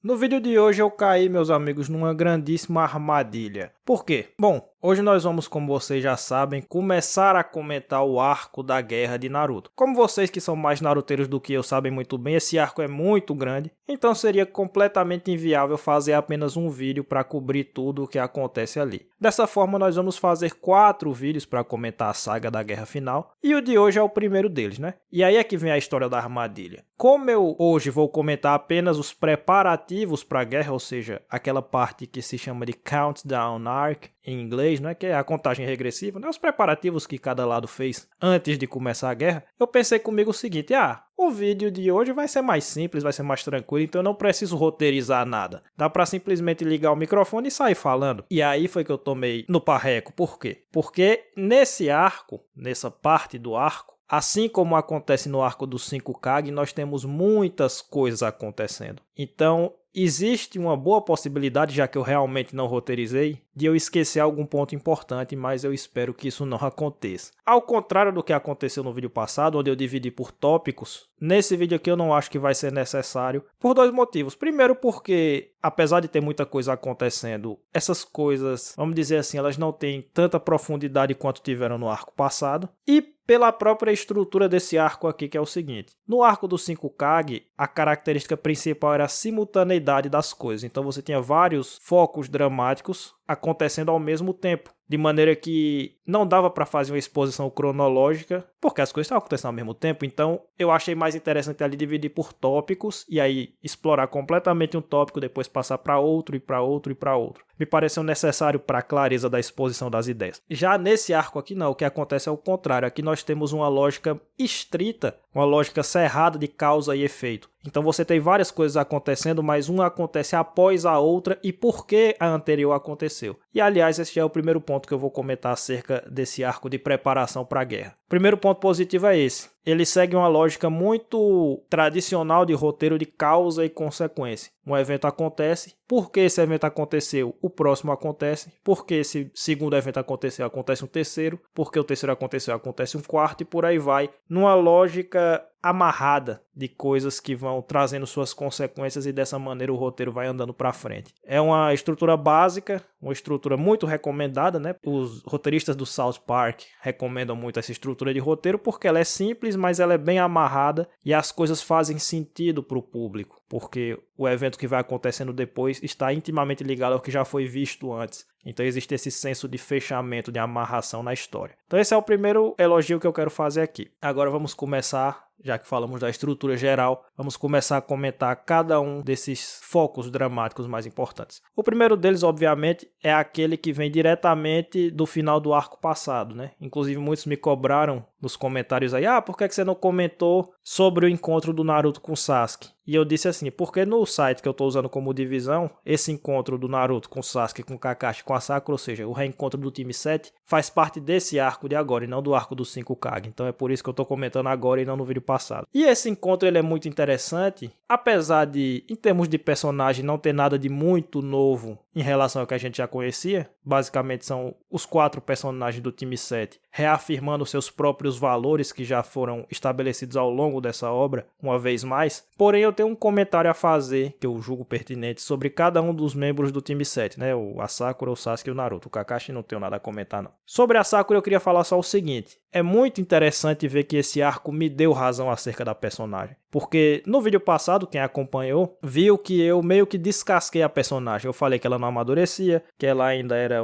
No vídeo de hoje eu caí, meus amigos, numa grandíssima armadilha. Por quê? Bom, hoje nós vamos, como vocês já sabem, começar a comentar o arco da guerra de Naruto. Como vocês que são mais naruteiros do que eu sabem muito bem, esse arco é muito grande, então seria completamente inviável fazer apenas um vídeo para cobrir tudo o que acontece ali. Dessa forma nós vamos fazer 4 vídeos para comentar a saga da guerra final, e o de hoje é o primeiro deles, né? E aí é que vem a história da armadilha. Como eu hoje vou comentar apenas os preparativos para a guerra, ou seja, aquela parte que se chama de Countdown Arc em inglês, né, que é a contagem regressiva, né, os preparativos que cada lado fez antes de começar a guerra, eu pensei comigo o seguinte, o vídeo de hoje vai ser mais simples, vai ser mais tranquilo, então eu não preciso roteirizar nada. Dá pra simplesmente ligar o microfone e sair falando. E aí foi que eu tomei no parreco. Por quê? Porque nesse arco, nessa parte do arco, assim como acontece no arco dos 5 Kage, nós temos muitas coisas acontecendo. Então, existe uma boa possibilidade, já que eu realmente não roteirizei, de eu esquecer algum ponto importante, mas eu espero que isso não aconteça. Ao contrário do que aconteceu no vídeo passado, onde eu dividi por tópicos, nesse vídeo aqui eu não acho que vai ser necessário, por 2 motivos. Primeiro porque, apesar de ter muita coisa acontecendo, essas coisas, vamos dizer assim, elas não têm tanta profundidade quanto tiveram no arco passado. E pela própria estrutura desse arco aqui, que é o seguinte. No arco dos 5 Kage, a característica principal era a simultaneidade das coisas. Então você tinha vários focos dramáticos acontecendo ao mesmo tempo, de maneira que não dava para fazer uma exposição cronológica, porque as coisas estavam acontecendo ao mesmo tempo. Então eu achei mais interessante ali dividir por tópicos e aí explorar completamente um tópico, depois passar para outro e para outro e para outro. Me pareceu necessário para a clareza da exposição das ideias. Já nesse arco aqui não, o que acontece é o contrário. Aqui nós temos uma lógica estrita, uma lógica cerrada de causa e efeito. Então você tem várias coisas acontecendo, mas uma acontece após a outra e por que a anterior aconteceu. E aliás, esse já é o primeiro ponto que eu vou comentar acerca desse arco de preparação para a guerra. O primeiro ponto positivo é esse. Ele segue uma lógica muito tradicional de roteiro de causa e consequência. Um evento acontece, por que esse evento aconteceu, o próximo acontece, por que esse segundo evento aconteceu, acontece um terceiro, por que o terceiro aconteceu, acontece um quarto e por aí vai, numa lógica amarrada de coisas que vão trazendo suas consequências e dessa maneira o roteiro vai andando para frente. É uma estrutura básica, uma estrutura muito recomendada, né? Os roteiristas do South Park recomendam muito essa estrutura de roteiro porque ela é simples, mas ela é bem amarrada e as coisas fazem sentido para o público, porque o evento que vai acontecendo depois está intimamente ligado ao que já foi visto antes. Então existe esse senso de fechamento, de amarração na história. Então esse é o primeiro elogio que eu quero fazer aqui. Agora vamos começar, já que falamos da estrutura geral, vamos começar a comentar cada um desses focos dramáticos mais importantes. O primeiro deles, obviamente, é aquele que vem diretamente do final do arco passado, né? Inclusive muitos me cobraram nos comentários aí, por que você não comentou sobre o encontro do Naruto com o Sasuke? E eu disse assim, porque no site que eu estou usando como divisão, esse encontro do Naruto com o Sasuke, com o Kakashi, com a Sakura, ou seja, o reencontro do time 7, faz parte desse arco de agora e não do arco dos 5 Kage. Então é por isso que eu estou comentando agora e não no vídeo passado. E esse encontro ele é muito interessante, apesar de, em termos de personagem, não ter nada de muito novo em relação ao que a gente já conhecia. Basicamente são os 4 personagens do time 7 reafirmando seus próprios valores que já foram estabelecidos ao longo dessa obra, uma vez mais. Porém, eu tenho um comentário a fazer, que eu julgo pertinente, sobre cada um dos membros do time 7, né? A Sakura, o Sasuke e o Naruto. O Kakashi não tenho nada a comentar, não. Sobre a Sakura, eu queria falar só o seguinte. É muito interessante ver que esse arco me deu razão acerca da personagem. Porque no vídeo passado, quem acompanhou, viu que eu meio que descasquei a personagem. Eu falei que ela não amadurecia, que ela ainda era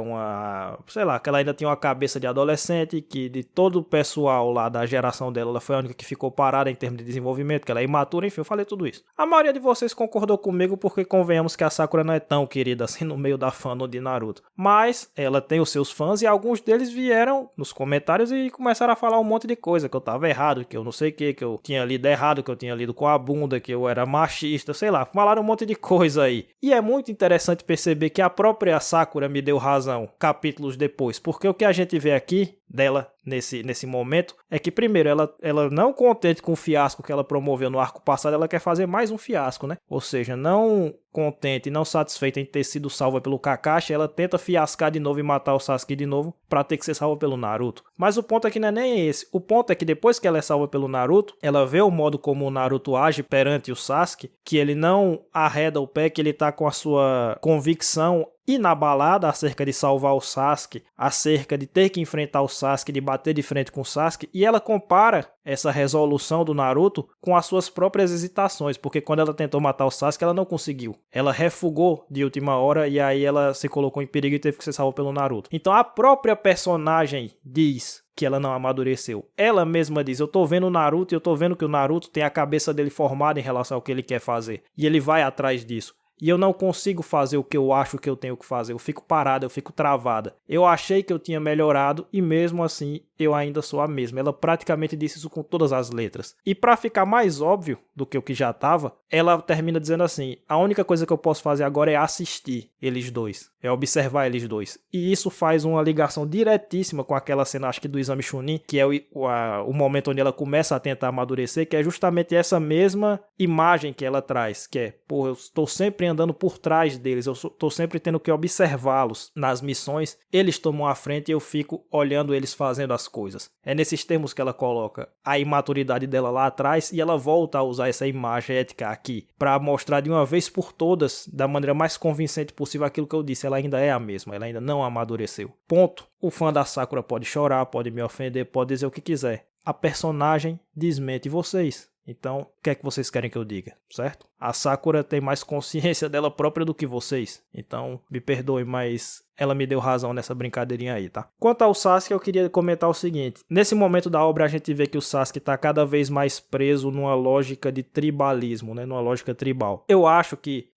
que ela ainda tinha uma cabeça de adolescente, que de todo o pessoal lá da geração dela, ela foi a única que ficou parada em termos de desenvolvimento, que ela é imatura, enfim, eu falei tudo isso. A maioria de vocês concordou comigo porque convenhamos que a Sakura não é tão querida assim no meio da fandom de Naruto. Mas ela tem os seus fãs e alguns deles vieram nos comentários e começaram a falar um monte de coisa, que eu tava errado, que eu não sei o que eu tinha lido errado, que eu tinha lido com a bunda, que eu era machista, sei lá, falaram um monte de coisa aí. E é muito interessante perceber que a própria Sakura me deu razão razão capítulos depois, porque o que a gente vê aqui dela nesse momento é que, primeiro, ela não contente com o fiasco que ela promoveu no arco passado, ela quer fazer mais um fiasco, né? Ou seja, não contente, não satisfeita em ter sido salva pelo Kakashi, ela tenta fiascar de novo e matar o Sasuke de novo pra ter que ser salva pelo Naruto. Mas o ponto aqui não é nem esse. O ponto é que depois que ela é salva pelo Naruto, ela vê o modo como o Naruto age perante o Sasuke, que ele não arreda o pé, que ele tá com a sua convicção inabalada acerca de salvar o Sasuke, acerca de ter que enfrentar o Sasuke, de bater de frente com o Sasuke, e ela compara essa resolução do Naruto com as suas próprias hesitações, porque quando ela tentou matar o Sasuke, ela não conseguiu. Ela refugou de última hora e aí ela se colocou em perigo e teve que ser salva pelo Naruto. Então a própria personagem diz que ela não amadureceu. Ela mesma diz, eu tô vendo o Naruto e eu tô vendo que o Naruto tem a cabeça dele formada em relação ao que ele quer fazer. E ele vai atrás disso. E eu não consigo fazer o que eu acho que eu tenho que fazer. Eu fico parada, eu fico travada. Eu achei que eu tinha melhorado e mesmo assim eu ainda sou a mesma. Ela praticamente disse isso com todas as letras. E para ficar mais óbvio do que o que já estava, ela termina dizendo assim, a única coisa que eu posso fazer agora é assistir eles dois. É observar eles dois. E isso faz uma ligação diretíssima com aquela cena, acho que do Exame Chunin, que é o momento onde ela começa a tentar amadurecer, que é justamente essa mesma imagem que ela traz, que é, pô, eu estou sempre andando por trás deles, eu estou sempre tendo que observá-los nas missões, eles tomam a frente e eu fico olhando eles fazendo as coisas. É nesses termos que ela coloca a imaturidade dela lá atrás e ela volta a usar essa imagem ética aqui, para mostrar de uma vez por todas, da maneira mais convincente possível, aquilo que eu disse, ela ainda é a mesma, ela ainda não amadureceu. Ponto. O fã da Sakura pode chorar, pode me ofender, pode dizer o que quiser. A personagem desmente vocês. Então, o que é que vocês querem que eu diga, certo? A Sakura tem mais consciência dela própria do que vocês. Então, me perdoe, mas ela me deu razão nessa brincadeirinha aí, tá? Quanto ao Sasuke, eu queria comentar o seguinte. Nesse momento da obra, a gente vê que o Sasuke tá cada vez mais preso numa lógica de tribalismo, né? Numa lógica tribal. Eu acho que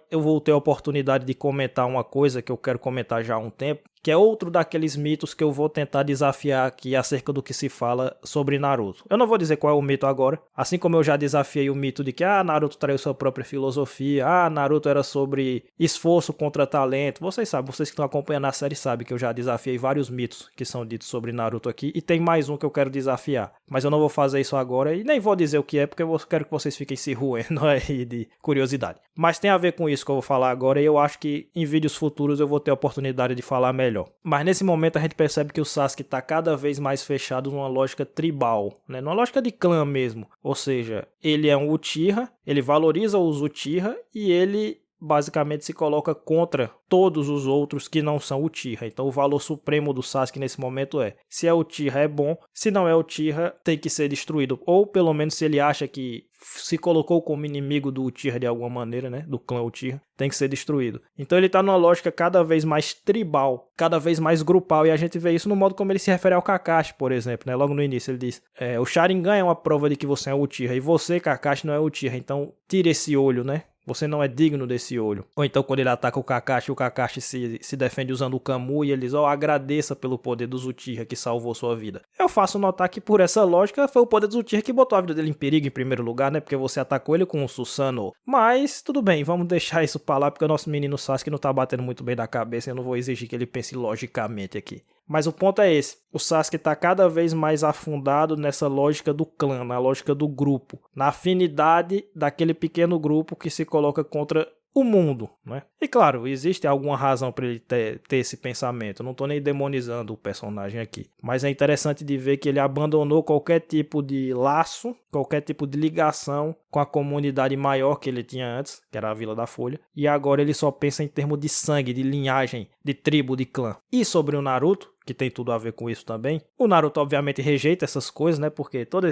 eu vou ter a oportunidade de comentar uma coisa que eu quero comentar já há um tempo, que é outro daqueles mitos que eu vou tentar desafiar aqui acerca do que se fala sobre Naruto. Eu não vou dizer qual é o mito agora, assim como eu já desafiei o mito de que Naruto traiu sua própria filosofia, Naruto era sobre esforço contra talento. Vocês sabem, vocês que estão acompanhando a série sabem que eu já desafiei vários mitos que são ditos sobre Naruto aqui, e tem mais um que eu quero desafiar, mas eu não vou fazer isso agora e nem vou dizer o que é, porque eu quero que vocês fiquem se roendo aí de curiosidade. Mas tem a ver com isso que eu vou falar agora e eu acho que em vídeos futuros eu vou ter a oportunidade de falar melhor. Mas nesse momento a gente percebe que o Sasuke está cada vez mais fechado numa lógica tribal, né? Numa lógica de clã mesmo. Ou seja, ele é um Uchiha, ele valoriza os Uchiha e ele basicamente se coloca contra todos os outros que não são Uchiha. Então o valor supremo do Sasuke nesse momento é, se é Uchiha é bom, se não é Uchiha tem que ser destruído. Ou pelo menos se ele acha que se colocou como inimigo do Uchiha de alguma maneira, né, do clã Uchiha, tem que ser destruído. Então ele tá numa lógica cada vez mais tribal, cada vez mais grupal, e a gente vê isso no modo como ele se refere ao Kakashi, por exemplo, né? Logo no início ele diz, o Sharingan é uma prova de que você é um Uchiha, e você, Kakashi, não é Uchiha, então tira esse olho, né? Você não é digno desse olho. Ou então quando ele ataca o Kakashi se defende usando o Kamui e ele diz, agradeça pelo poder dos Uchiha que salvou sua vida. Eu faço notar que por essa lógica foi o poder dos Uchiha que botou a vida dele em perigo em primeiro lugar, né? Porque você atacou ele com o Susanoo. Mas tudo bem, vamos deixar isso pra lá porque o nosso menino Sasuke não tá batendo muito bem da cabeça e eu não vou exigir que ele pense logicamente aqui. Mas o ponto é esse, o Sasuke está cada vez mais afundado nessa lógica do clã, na lógica do grupo, na afinidade daquele pequeno grupo que se coloca contra o mundo, né? E claro, existe alguma razão para ele ter esse pensamento, eu não estou nem demonizando o personagem aqui, mas é interessante de ver que ele abandonou qualquer tipo de laço, qualquer tipo de ligação com a comunidade maior que ele tinha antes, que era a Vila da Folha, e agora ele só pensa em termos de sangue, de linhagem, de tribo, de clã. E sobre o Naruto, que tem tudo a ver com isso também, o Naruto obviamente rejeita essas coisas, né, porque toda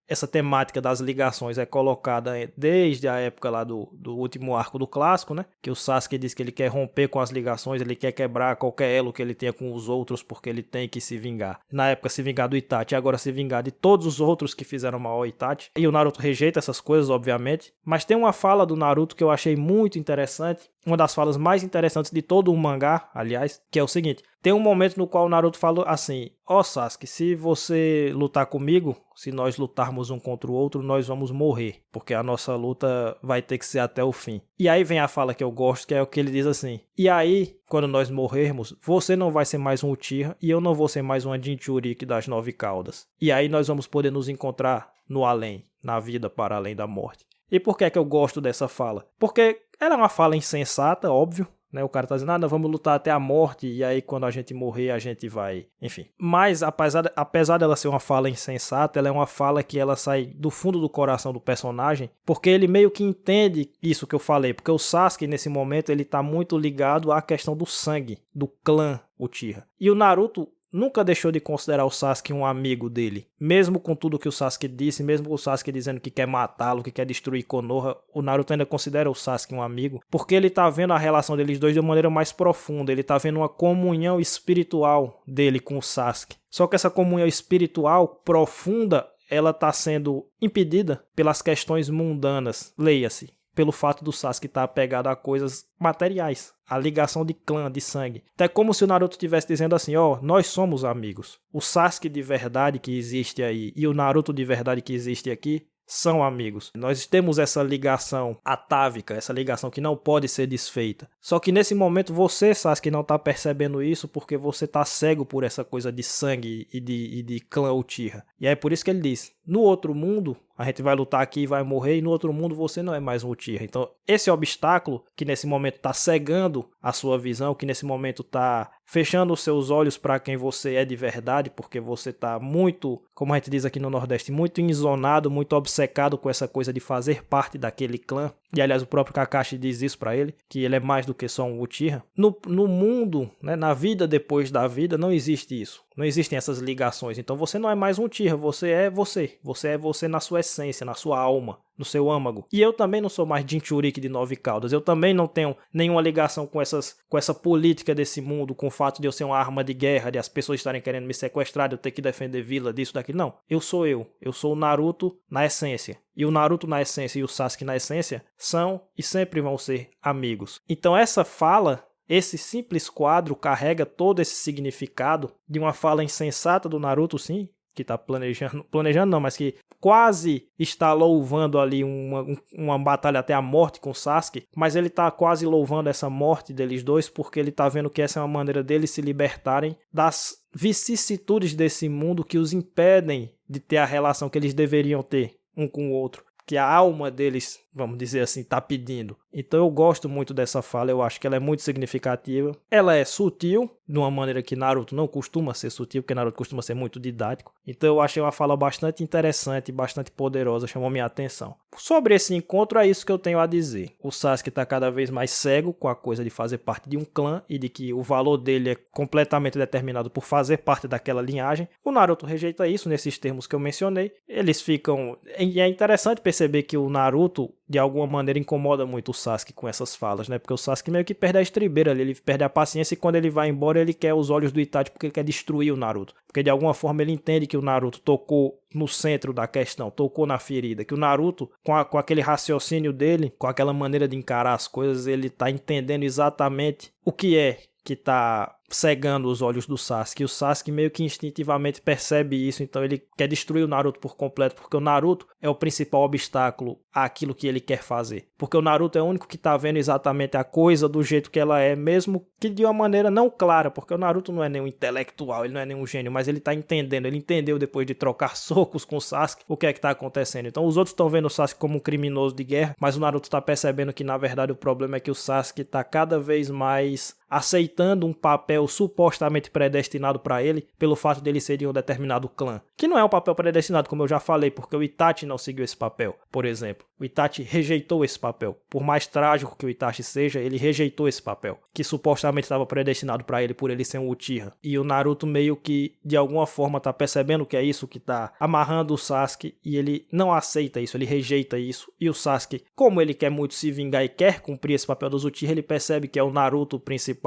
essa temática das ligações é colocada desde a época lá do último arco do clássico, né, que o Sasuke diz que ele quer romper com as ligações, ele quer quebrar qualquer elo que ele tenha com os outros, porque ele tem que se vingar. Na época se vingar do Itachi, agora se vingar de todos os outros que fizeram mal ao Itachi, e o Naruto rejeita essas coisas, obviamente, mas tem uma fala do Naruto que eu achei muito interessante, uma das falas mais interessantes de todo o mangá, aliás, que é o seguinte, Tem um momento no qual o Naruto falou assim: ó Sasuke, se você lutar comigo, se nós lutarmos um contra o outro, nós vamos morrer, porque a nossa luta vai ter que ser até o fim. E aí vem a fala que eu gosto, que é o que ele diz assim: e aí, quando nós morrermos, você não vai ser mais um Uchiha e eu não vou ser mais uma Jinchuriki das 9 caudas. E aí nós vamos poder nos encontrar no além, na vida para além da morte. E por que é que eu gosto dessa fala? Porque ela é uma fala insensata, óbvio. O cara tá dizendo, vamos lutar até a morte, e aí quando a gente morrer a gente vai... Enfim. Mas apesar dela ser uma fala insensata, ela é uma fala que ela sai do fundo do coração do personagem, porque ele meio que entende isso que eu falei, porque o Sasuke nesse momento ele tá muito ligado à questão do sangue, do clã Uchiha. E o Naruto nunca deixou de considerar o Sasuke um amigo dele. Mesmo com tudo que o Sasuke disse, mesmo com o Sasuke dizendo que quer matá-lo, que quer destruir Konoha, o Naruto ainda considera o Sasuke um amigo, porque ele tá vendo a relação deles dois de uma maneira mais profunda, ele tá vendo uma comunhão espiritual dele com o Sasuke. Só que essa comunhão espiritual profunda, ela tá sendo impedida pelas questões mundanas, leia-se, pelo fato do Sasuke estar apegado a coisas materiais, a ligação de clã, de sangue. Então é como se o Naruto estivesse dizendo assim, nós somos amigos. O Sasuke de verdade que existe aí e o Naruto de verdade que existe aqui são amigos. Nós temos essa ligação atávica, essa ligação que não pode ser desfeita. Só que nesse momento você, Sasuke, não está percebendo isso porque você está cego por essa coisa de sangue e de clã Uchiha. E é por isso que ele diz, no outro mundo, a gente vai lutar aqui e vai morrer, e no outro mundo você não é mais um Uchiha. Então, esse obstáculo que nesse momento está cegando a sua visão, que nesse momento está fechando os seus olhos para quem você é de verdade, porque você está muito, como a gente diz aqui no Nordeste, muito enzonado, muito obcecado com essa coisa de fazer parte daquele clã. E aliás, o próprio Kakashi diz isso para ele, que ele é mais do que só um Uchiha. No mundo, na vida depois da vida, não existe isso. Não existem essas ligações. Então você não é mais um Uchiha, você é você. Você é você na sua essência, na sua alma, no seu âmago. E eu também não sou mais Jinchuriki de 9 caudas. Eu também não tenho nenhuma ligação com essa política desse mundo, com o fato de eu ser uma arma de guerra, de as pessoas estarem querendo me sequestrar, de eu ter que defender vila, disso, daquilo. Não, eu sou eu. Eu sou o Naruto na essência. E o Naruto na essência e o Sasuke na essência são e sempre vão ser amigos. Então essa fala, esse simples quadro carrega todo esse significado de uma fala insensata do Naruto, sim, que está planejando não, mas que quase está louvando ali uma batalha até a morte com o Sasuke, mas ele está quase louvando essa morte deles dois porque ele está vendo que essa é uma maneira deles se libertarem das vicissitudes desse mundo que os impedem de ter a relação que eles deveriam ter um com o outro, que a alma deles, vamos dizer assim, está pedindo. Então eu gosto muito dessa fala, eu acho que ela é muito significativa. Ela é sutil, de uma maneira que Naruto não costuma ser sutil, porque Naruto costuma ser muito didático. Então eu achei uma fala bastante interessante, bastante poderosa, chamou minha atenção. Sobre esse encontro é isso que eu tenho a dizer. O Sasuke está cada vez mais cego com a coisa de fazer parte de um clã e de que o valor dele é completamente determinado por fazer parte daquela linhagem. O Naruto rejeita isso nesses termos que eu mencionei. Eles ficam... E é interessante perceber que o Naruto, de alguma maneira, incomoda muito o Sasuke com essas falas, né? Porque o Sasuke meio que perde a estribeira ali, ele perde a paciência e quando ele vai embora ele quer os olhos do Itachi porque ele quer destruir o Naruto. Porque de alguma forma ele entende que o Naruto tocou no centro da questão, tocou na ferida, que o Naruto, com aquele raciocínio dele, com aquela maneira de encarar as coisas, ele tá entendendo exatamente o que é que tá cegando os olhos do Sasuke. E o Sasuke meio que instintivamente percebe isso, então ele quer destruir o Naruto por completo, porque o Naruto é o principal obstáculo àquilo que ele quer fazer. Porque o Naruto é o único que tá vendo exatamente a coisa do jeito que ela é, mesmo que de uma maneira não clara, porque o Naruto não é nenhum intelectual, ele não é nenhum gênio, mas ele tá entendendo, ele entendeu depois de trocar socos com o Sasuke o que é que tá acontecendo. Então os outros estão vendo o Sasuke como um criminoso de guerra, mas o Naruto tá percebendo que na verdade o problema é que o Sasuke tá cada vez mais aceitando um papel supostamente predestinado para ele, pelo fato dele ser de um determinado clã. Que não é um papel predestinado, como eu já falei, porque o Itachi não seguiu esse papel, por exemplo. O Itachi rejeitou esse papel. Por mais trágico que o Itachi seja, ele rejeitou esse papel, que supostamente estava predestinado para ele por ele ser um Uchiha. E o Naruto meio que, de alguma forma, tá percebendo que é isso que tá amarrando o Sasuke, e ele não aceita isso, ele rejeita isso. E o Sasuke, como ele quer muito se vingar e quer cumprir esse papel dos Uchiha, ele percebe que é o Naruto o principal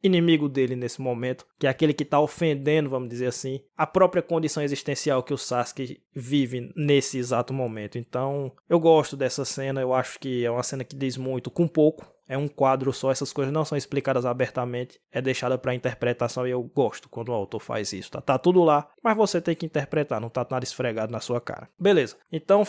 inimigo dele nesse momento, que é aquele que está ofendendo, vamos dizer assim, a própria condição existencial que o Sasuke vive nesse exato momento. Então, eu gosto dessa cena, eu acho que é uma cena que diz muito com pouco, é um quadro só, essas coisas não são explicadas abertamente, é deixada para interpretação e eu gosto quando o autor faz isso, tá tudo lá, mas você tem que interpretar, não tá nada esfregado na sua cara. Beleza, então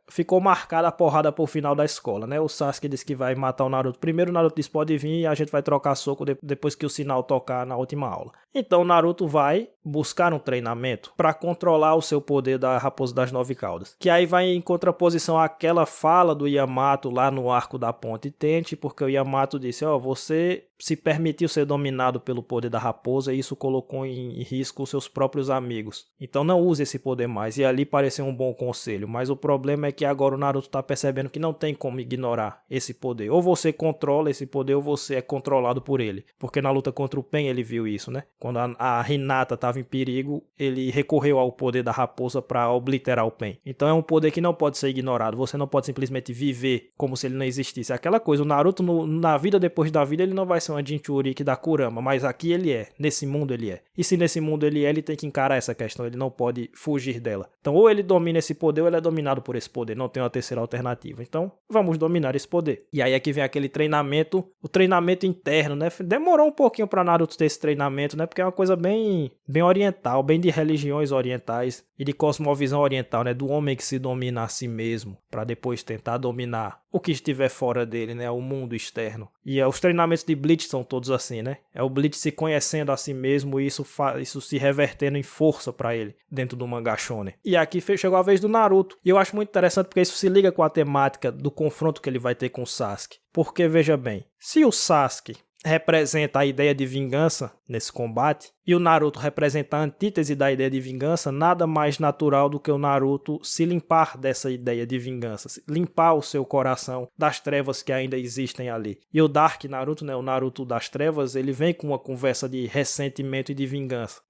ficou marcada a porrada pro final da escola, né? O Sasuke disse que vai matar o Naruto primeiro, o Naruto disse pode vir e a gente vai trocar soco depois que o sinal tocar na última aula. Então o Naruto vai buscar um treinamento para controlar o seu poder da Raposa das Nove Caudas, que aí vai em contraposição àquela fala do Yamato lá no arco da Ponte Tente, porque o Yamato disse, você se permitiu ser dominado pelo poder da raposa e isso colocou em risco os seus próprios amigos. Então não use esse poder mais. E ali pareceu um bom conselho, mas o problema é que agora o Naruto está percebendo que não tem como ignorar esse poder. Ou você controla esse poder ou você é controlado por ele. Porque na luta contra o Pain ele viu isso, né? Quando a Hinata estava em perigo, ele recorreu ao poder da raposa para obliterar o Pain. Então é um poder que não pode ser ignorado. Você não pode simplesmente viver como se ele não existisse. Aquela coisa, o Naruto na vida depois da vida ele não vai ser uma Jinchuriki da Kurama, mas aqui ele é, nesse mundo ele é. E se nesse mundo ele é, ele tem que encarar essa questão, ele não pode fugir dela. Então ou ele domina esse poder ou ele é dominado por esse poder, não tem uma terceira alternativa. Então vamos dominar esse poder. E aí é que vem aquele treinamento, o treinamento interno, né? Demorou um pouquinho pra Naruto ter esse treinamento, né? Porque é uma coisa bem oriental, bem de religiões orientais e de cosmovisão oriental, né? Do homem que se domina a si mesmo, pra depois tentar dominar o que estiver fora dele, né? O mundo externo. E os treinamentos de Bleach são todos assim, né? É o Bleach se conhecendo a si mesmo e isso se revertendo em força pra ele dentro do mangá shonen. E aqui chegou a vez do Naruto. E eu acho muito interessante porque isso se liga com a temática do confronto que ele vai ter com o Sasuke. Porque, veja bem, se o Sasuke representa a ideia de vingança nesse combate, e o Naruto representa a antítese da ideia de vingança, nada mais natural do que o Naruto se limpar dessa ideia de vingança, limpar o seu coração das trevas que ainda existem ali. E o Dark Naruto, né, o Naruto das trevas, ele vem com uma conversa de ressentimento e de vingança.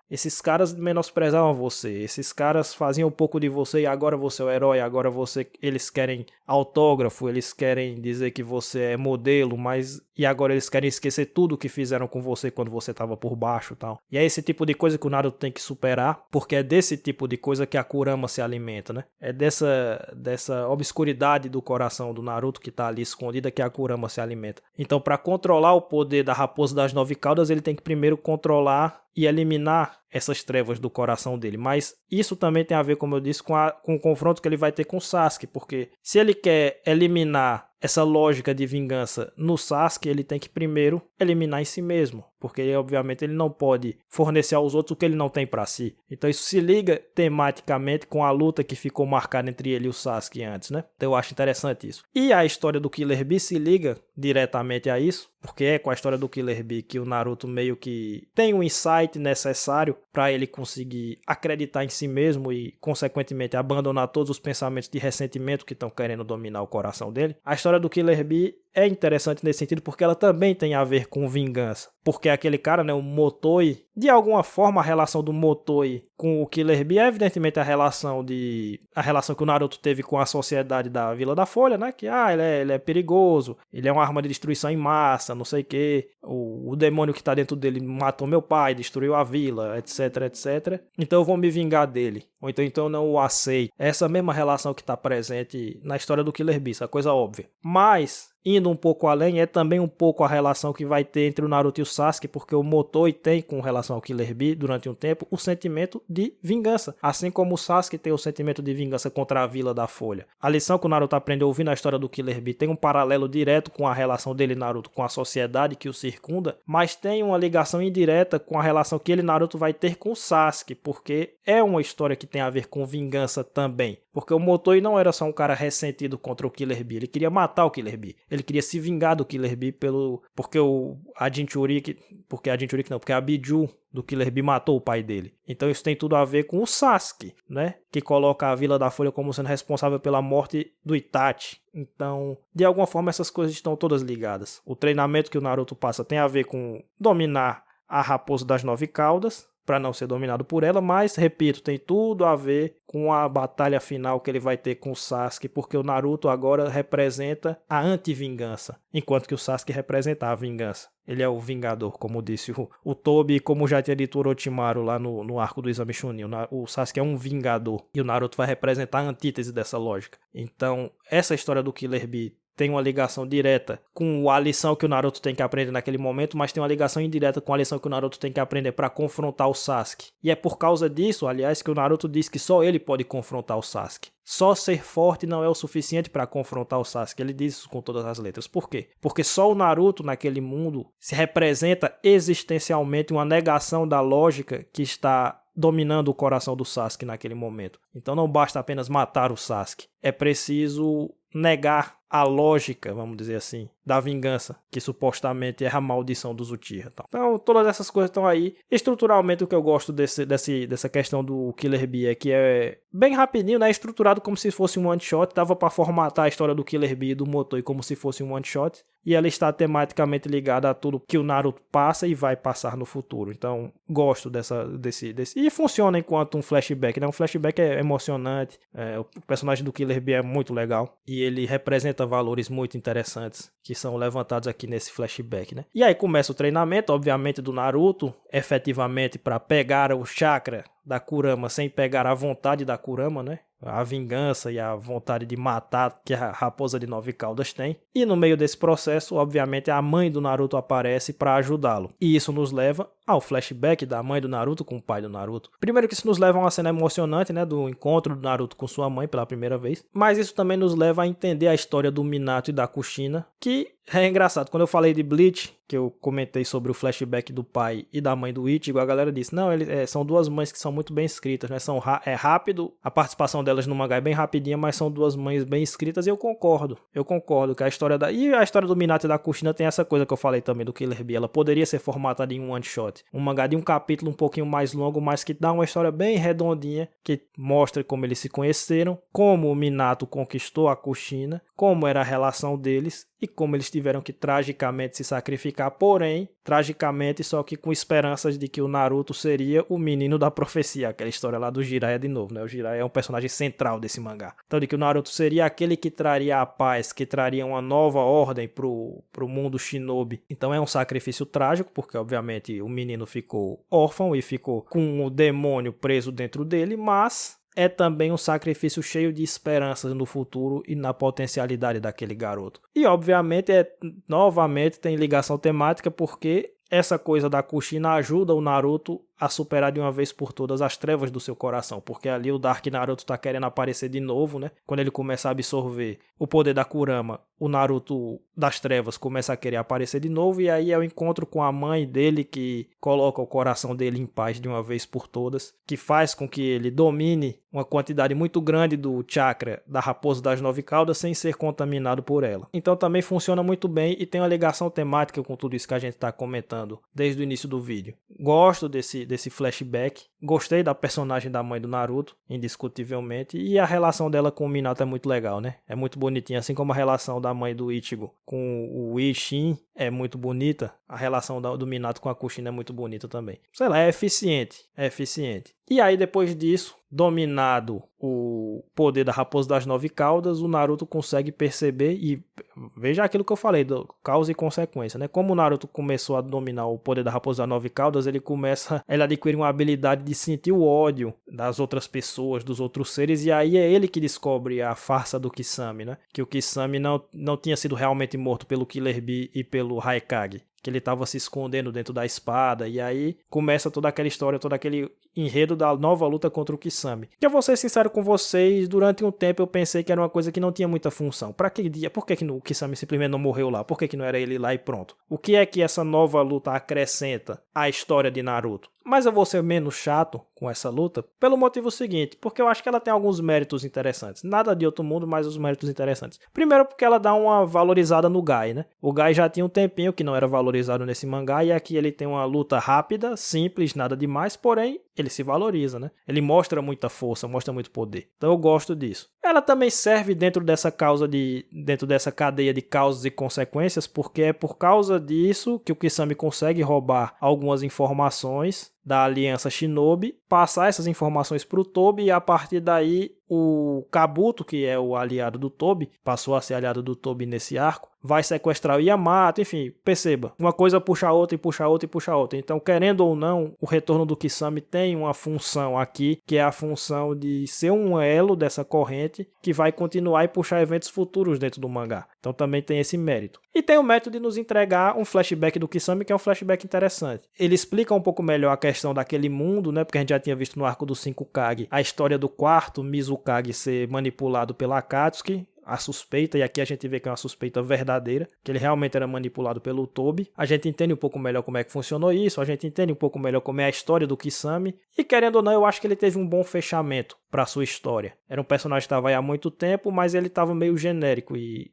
Esses caras menosprezavam você, esses caras faziam um pouco de você e agora você é o herói, agora eles querem autógrafo, eles querem dizer que você é modelo, e agora eles querem esquecer tudo que fizeram com você quando você estava por baixo e tal. E é esse tipo de coisa que o Naruto tem que superar, porque é desse tipo de coisa que a Kurama se alimenta, né? É dessa obscuridade do coração do Naruto que tá ali escondida que a Kurama se alimenta. Então, para controlar o poder da Raposa das Nove Caudas, ele tem que primeiro controlar e eliminar essas trevas do coração dele. Mas isso também tem a ver, como eu disse, com o confronto que ele vai ter com o Sasuke, porque se ele quer eliminar essa lógica de vingança no Sasuke, ele tem que primeiro eliminar em si mesmo, porque obviamente ele não pode fornecer aos outros o que ele não tem para si. Então isso se liga tematicamente com a luta que ficou marcada entre ele e o Sasuke antes, né? Então eu acho interessante isso. E a história do Killer Bee se liga diretamente a isso, porque é com a história do Killer Bee que o Naruto meio que tem um insight necessário para ele conseguir acreditar em si mesmo e, consequentemente, abandonar todos os pensamentos de ressentimento que estão querendo dominar o coração dele. A história do Killer Bee é interessante nesse sentido porque ela também tem a ver com vingança. Porque aquele cara, né, o Motoi, de alguma forma a relação do Motoi com o Killer Bee é evidentemente a relação que o Naruto teve com a sociedade da Vila da Folha, né? Que ele é perigoso, ele é uma arma de destruição em massa, não sei o que. O demônio que tá dentro dele matou meu pai, destruiu a vila, etc, etc. Então eu vou me vingar dele. Ou então eu não o aceito. Essa mesma relação que tá presente na história do Killer Bee, essa coisa óbvia. Mas indo um pouco além, é também um pouco a relação que vai ter entre o Naruto e o Sasuke, porque o Motoi tem com relação ao Killer Bee, durante um tempo, o sentimento de vingança. Assim como o Sasuke tem o sentimento de vingança contra a Vila da Folha. A lição que o Naruto aprendeu ouvindo a história do Killer Bee tem um paralelo direto com a relação dele, Naruto, com a sociedade que o circunda, mas tem uma ligação indireta com a relação que ele, Naruto, vai ter com o Sasuke, porque é uma história que tem a ver com vingança também. Porque o Motoi não era só um cara ressentido contra o Killer Bee, ele queria matar o Killer Bee. Ele queria se vingar do Killer Bee porque a Biju do Killer Bee matou o pai dele. Então isso tem tudo a ver com o Sasuke, né? Que coloca a Vila da Folha como sendo responsável pela morte do Itachi. Então, de alguma forma essas coisas estão todas ligadas. O treinamento que o Naruto passa tem a ver com dominar a Raposa das Nove Caudas, para não ser dominado por ela, mas, repito, tem tudo a ver com a batalha final que ele vai ter com o Sasuke, porque o Naruto agora representa a anti-vingança, enquanto que o Sasuke representa a vingança. Ele é o vingador, como disse o Tobi, como já tinha dito o Orochimaru lá no arco do Exame Chunin. O Sasuke é um vingador, e o Naruto vai representar a antítese dessa lógica. Então, essa história do Killer Bee tem uma ligação direta com a lição que o Naruto tem que aprender naquele momento, mas tem uma ligação indireta com a lição que o Naruto tem que aprender para confrontar o Sasuke. E é por causa disso, aliás, que o Naruto diz que só ele pode confrontar o Sasuke. Só ser forte não é o suficiente para confrontar o Sasuke. Ele diz isso com todas as letras. Por quê? Porque só o Naruto naquele mundo se representa existencialmente uma negação da lógica que está dominando o coração do Sasuke naquele momento. Então não basta apenas matar o Sasuke. É preciso negar a lógica, vamos dizer assim, da vingança, que supostamente é a maldição dos Uchiha. Então, todas essas coisas estão aí. Estruturalmente, o que eu gosto dessa questão do Killer Bee é que é bem rapidinho, né? Estruturado como se fosse um one-shot. Dava para formatar a história do Killer Bee e do Motoi como se fosse um one-shot. E ela está tematicamente ligada a tudo que o Naruto passa e vai passar no futuro. Então, gosto desse. E funciona enquanto um flashback, né? Um flashback é emocionante. O personagem do Killer Bee é muito legal. E ele representa valores muito interessantes que são levantados aqui nesse flashback, né? E aí começa o treinamento, obviamente, do Naruto, efetivamente para pegar o chakra da Kurama sem pegar a vontade da Kurama, né? A vingança e a vontade de matar que a raposa de 9 caudas tem. E no meio desse processo, obviamente, a mãe do Naruto aparece para ajudá-lo. E isso nos leva ao flashback da mãe do Naruto com o pai do Naruto. Primeiro que isso nos leva a uma cena emocionante, né, do encontro do Naruto com sua mãe pela primeira vez. Mas isso também nos leva a entender a história do Minato e da Kushina, que é engraçado. Quando eu falei de Bleach, que eu comentei sobre o flashback do pai e da mãe do Ichigo, a galera disse, não, são duas mães que são muito bem escritas, né? É rápido, a participação delas no mangá é bem rapidinha, mas são duas mães bem escritas e eu concordo que a história e a história do Minato e da Kushina tem essa coisa que eu falei também do Killer Bee, ela poderia ser formatada em um one shot, um mangá de um capítulo um pouquinho mais longo, mas que dá uma história bem redondinha, que mostra como eles se conheceram, como o Minato conquistou a Kushina, como era a relação deles e como eles tiveram que tragicamente se sacrificar, porém, tragicamente, só que com esperanças de que o Naruto seria o menino da profecia, aquela história lá do Jiraiya de novo, né? O Jiraiya é um personagem central desse mangá. Então, de que o Naruto seria aquele que traria a paz, que traria uma nova ordem pro mundo shinobi. Então é um sacrifício trágico, porque obviamente o menino ficou órfão e ficou com o demônio preso dentro dele, mas é também um sacrifício cheio de esperanças no futuro e na potencialidade daquele garoto. E obviamente novamente tem ligação temática porque essa coisa da Kushina ajuda o Naruto a superar de uma vez por todas as trevas do seu coração, porque ali o Dark Naruto tá querendo aparecer de novo, né? Quando ele começa a absorver o poder da Kurama, o Naruto das trevas começa a querer aparecer de novo, e aí é o encontro com a mãe dele que coloca o coração dele em paz de uma vez por todas, que faz com que ele domine uma quantidade muito grande do chakra da raposa das 9 caudas sem ser contaminado por ela. Então também funciona muito bem e tem uma ligação temática com tudo isso que a gente tá comentando desde o início do vídeo. Gosto desse flashback. Gostei da personagem da mãe do Naruto, indiscutivelmente, e a relação dela com o Minato é muito legal, né? É muito bonitinha, assim como a relação da mãe do Ichigo com o Ishin é muito bonita, a relação do Minato com a Kushina é muito bonita também. Sei lá, é eficiente. E aí, depois disso, dominado o poder da raposa das 9 caudas, o Naruto consegue perceber, e veja aquilo que eu falei, do causa e consequência, né? Como o Naruto começou a dominar o poder da raposa das 9 caudas, ele adquire uma habilidade de sentir o ódio das outras pessoas, dos outros seres, e aí é ele que descobre a farsa do Kisame, né? Que o Kisame não tinha sido realmente morto pelo Killer Bee e pelo Raikage, que ele estava se escondendo dentro da espada, e aí começa toda aquela história, todo aquele enredo da nova luta contra o Kisame. Que eu vou ser sincero com vocês, durante um tempo eu pensei que era uma coisa que não tinha muita função. Por que o Kisame simplesmente não morreu lá? Por que não era ele lá e pronto? O que é que essa nova luta acrescenta à história de Naruto? Mas eu vou ser menos chato com essa luta pelo motivo seguinte, porque eu acho que ela tem alguns méritos interessantes. Nada de outro mundo, mas os méritos interessantes. Primeiro porque ela dá uma valorizada no Gai, né? O Gai já tinha um tempinho que não era valorizado nesse mangá, e aqui ele tem uma luta rápida, simples, nada demais, porém ele se valoriza, né? Ele mostra muita força, mostra muito poder. Então eu gosto disso. Ela também serve dentro dessa cadeia de causas e consequências, porque é por causa disso que o Kisame consegue roubar algumas informações da Aliança Shinobi, passar essas informações para o Tobi e a partir daí o Kabuto, que é o aliado do Tobi, passou a ser aliado do Tobi nesse arco, vai sequestrar o Yamato, enfim, perceba, uma coisa puxa a outra e puxa a outra e puxa a outra. Então, querendo ou não, o retorno do Kisame tem uma função aqui, que é a função de ser um elo dessa corrente que vai continuar e puxar eventos futuros dentro do mangá. Então também tem esse mérito. E tem o mérito de nos entregar um flashback do Kisame, que é um flashback interessante. Ele explica um pouco melhor a questão daquele mundo, né? Porque a gente já tinha visto no arco do 5 Kage a história do quarto Mizukage ser manipulado pela Akatsuki, a suspeita, e aqui a gente vê que é uma suspeita verdadeira, que ele realmente era manipulado pelo Tobi. A gente entende um pouco melhor como é que funcionou isso, a gente entende um pouco melhor como é a história do Kisame, e querendo ou não, eu acho que ele teve um bom fechamento para sua história. Era um personagem que estava aí há muito tempo, mas ele estava meio genérico, e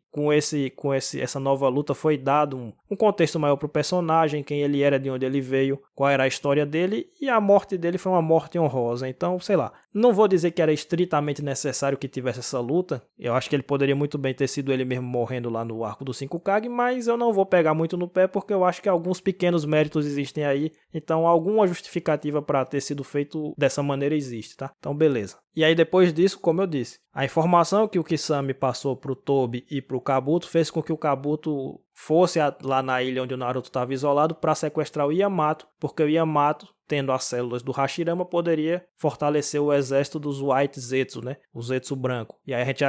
essa nova luta foi dado um contexto maior para o personagem, quem ele era, de onde ele veio, qual era a história dele, e a morte dele foi uma morte honrosa. Então, sei lá, não vou dizer que era estritamente necessário que tivesse essa luta, eu acho que ele poderia muito bem ter sido ele mesmo morrendo lá no arco do 5 Kage, mas eu não vou pegar muito no pé porque eu acho que alguns pequenos méritos existem aí, então alguma justificativa para ter sido feito dessa maneira existe, tá? Então beleza. E aí depois disso, como eu disse, a informação que o Kisame passou pro Tobi e pro Kabuto fez com que o Kabuto fosse lá na ilha onde o Naruto estava isolado para sequestrar o Yamato, porque o Yamato, tendo as células do Hashirama, poderia fortalecer o exército dos White Zetsu, né? O Zetsu branco. E aí a gente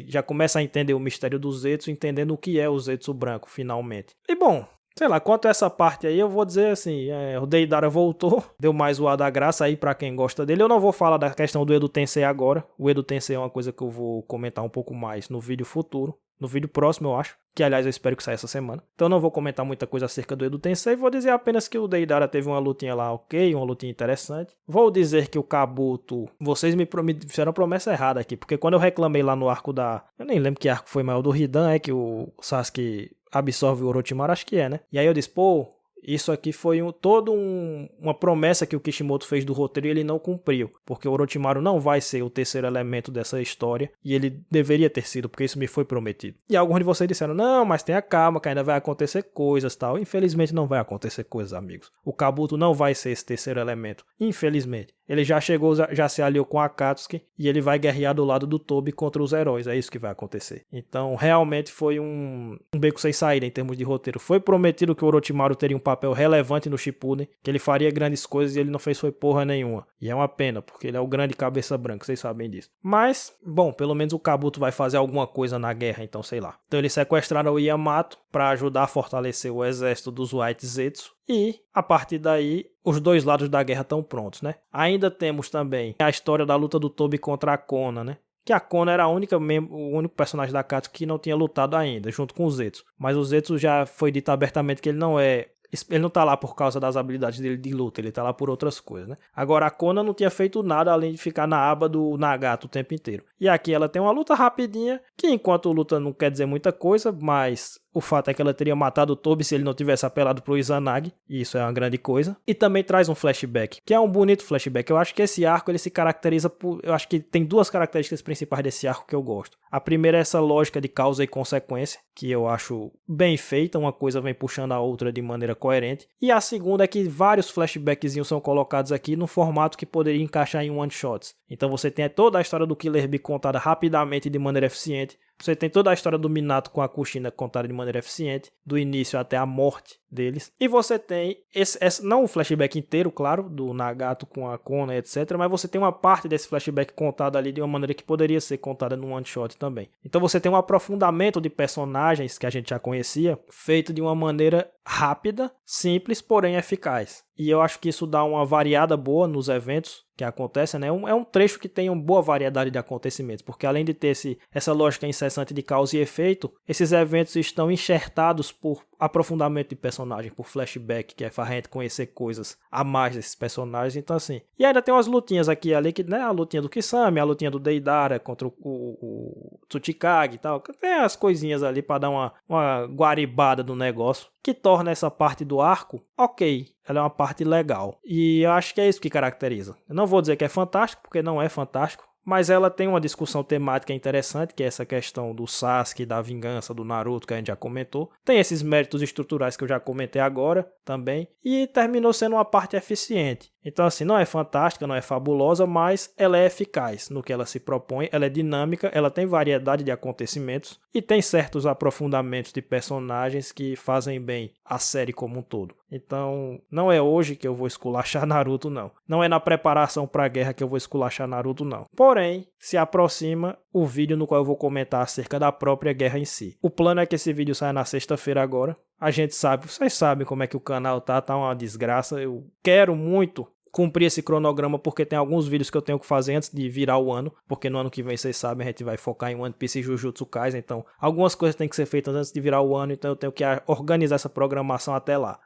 já começa a entender o mistério do Zetsu, entendendo o que é o Zetsu branco, finalmente. E bom, sei lá, quanto a essa parte aí, eu vou dizer assim, o Deidara voltou, deu mais o ar da graça aí pra quem gosta dele. Eu não vou falar da questão do Edo Tensei agora. O Edo Tensei é uma coisa que eu vou comentar um pouco mais no vídeo futuro. No vídeo próximo, eu acho. Que, aliás, eu espero que saia essa semana. Então eu não vou comentar muita coisa acerca do Edo Tensei. Vou dizer apenas que o Deidara teve uma lutinha lá ok, uma lutinha interessante. Vou dizer que o Kabuto... Vocês me fizeram promessa errada aqui. Porque quando eu reclamei lá no arco da... Eu nem lembro que arco foi maior, do Hidan, que o Sasuke absorve o Orochimaru, acho que é, né? E aí eu disse, pô... Isso aqui foi uma promessa que o Kishimoto fez do roteiro e ele não cumpriu, porque o Orochimaru não vai ser o terceiro elemento dessa história e ele deveria ter sido, porque isso me foi prometido. E alguns de vocês disseram, não, mas tenha calma que ainda vai acontecer coisas, tal. Infelizmente não vai acontecer coisas, amigos. O Kabuto não vai ser esse terceiro elemento, infelizmente. Ele já chegou, já se aliou com a Akatsuki e ele vai guerrear do lado do Tobi contra os heróis, é isso que vai acontecer. Então realmente foi um beco sem saída em termos de roteiro. Foi prometido que o Orochimaru teria um papel relevante no Shippuden, que ele faria grandes coisas e ele não fez foi porra nenhuma. E é uma pena, porque ele é o grande cabeça branca, vocês sabem disso. Mas, bom, pelo menos o Kabuto vai fazer alguma coisa na guerra, então sei lá. Então eles sequestraram o Yamato para ajudar a fortalecer o exército dos White Zetsu. E, a partir daí, os dois lados da guerra estão prontos, né? Ainda temos também a história da luta do Tobi contra a Kona, né? Que a Kona era o único personagem da Akatsuki que não tinha lutado ainda, junto com o Zetsu. Mas o Zetsu já foi dito abertamente que ele não tá lá por causa das habilidades dele de luta, ele tá lá por outras coisas, né? Agora a Kona não tinha feito nada além de ficar na aba do Nagato o tempo inteiro. E aqui ela tem uma luta rapidinha, que enquanto luta não quer dizer muita coisa, mas o fato é que ela teria matado o Tobi se ele não tivesse apelado pro Izanagi, e isso é uma grande coisa. E também traz um flashback, que é um bonito flashback. Eu acho que esse arco ele se caracteriza por... Eu acho que tem duas características principais desse arco que eu gosto. A primeira é essa lógica de causa e consequência, que eu acho bem feita, uma coisa vem puxando a outra de maneira coerente. E a segunda é que vários flashbackzinhos são colocados aqui no formato que poderia encaixar em one-shots. Então você tem toda a história do Killer Bee contada rapidamente de maneira eficiente. Você tem toda a história do Minato com a Kushina contada de maneira eficiente, do início até a morte deles. E você tem, não o flashback inteiro, claro, do Nagato com a Kona, etc. Mas você tem uma parte desse flashback contada ali de uma maneira que poderia ser contada num one-shot também. Então você tem um aprofundamento de personagens que a gente já conhecia, feito de uma maneira rápida, simples, porém eficaz. E eu acho que isso dá uma variada boa nos eventos que acontecem, né? É um trecho que tem uma boa variedade de acontecimentos, porque além de ter essa lógica incessante de causa e efeito, esses eventos estão enxertados por aprofundamento de personagem, por flashback, que é pra gente conhecer coisas a mais desses personagens, então assim. E ainda tem umas lutinhas aqui e ali, que, né, a lutinha do Kisame, a lutinha do Deidara contra o Tsuchikage e tal, tem as coisinhas ali pra dar uma guaribada do negócio, que torna essa parte do arco, ok, ela é uma parte legal. E eu acho que é isso que caracteriza. Eu não vou dizer que é fantástico, porque não é fantástico. mas ela tem uma discussão temática interessante, que é essa questão do Sasuke, da vingança do Naruto, que a gente já comentou. Tem esses méritos estruturais que eu já comentei agora também, e terminou sendo uma parte eficiente. Então, assim, não é fantástica, não é fabulosa, mas ela é eficaz no que ela se propõe, ela é dinâmica, ela tem variedade de acontecimentos e tem certos aprofundamentos de personagens que fazem bem a série como um todo. Então, não é hoje que eu vou esculachar Naruto, não. Não é na preparação para a guerra que eu vou esculachar Naruto, não. Porém, se aproxima o vídeo no qual eu vou comentar acerca da própria guerra em si. O plano é que esse vídeo saia na sexta-feira agora. A gente sabe, vocês sabem como é que o canal tá uma desgraça. Eu quero muito cumprir esse cronograma porque tem alguns vídeos que eu tenho que fazer antes de virar o ano, porque no ano que vem, vocês sabem, a gente vai focar em One Piece e Jujutsu Kaisen, então algumas coisas têm que ser feitas antes de virar o ano, então eu tenho que organizar essa programação até lá.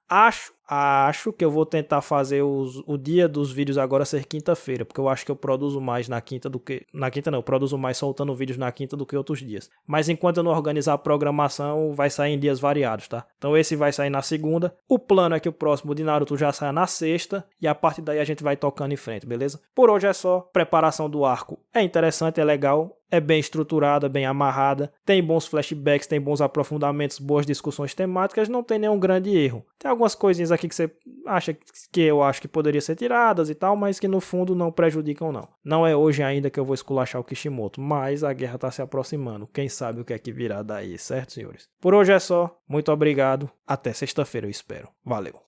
Acho que eu vou tentar fazer o dia dos vídeos agora ser quinta-feira, porque eu acho que eu produzo mais na quinta do que... Na quinta não, eu produzo mais soltando vídeos na quinta do que outros dias. Mas enquanto eu não organizar a programação, vai sair em dias variados, tá? Então esse vai sair na segunda. O plano é que o próximo de Naruto já saia na sexta, e a partir daí a gente vai tocando em frente, beleza? Por hoje é só. Preparação do arco é interessante, é legal. É bem estruturada, bem amarrada, tem bons flashbacks, tem bons aprofundamentos, boas discussões temáticas, não tem nenhum grande erro. Tem algumas coisinhas aqui que você acha que eu acho que poderiam ser tiradas e tal, mas que no fundo não prejudicam não. Não é hoje ainda que eu vou esculachar o Kishimoto, mas a guerra está se aproximando. Quem sabe o que é que virá daí, certo, senhores? Por hoje é só. Muito obrigado. Até sexta-feira, eu espero. Valeu.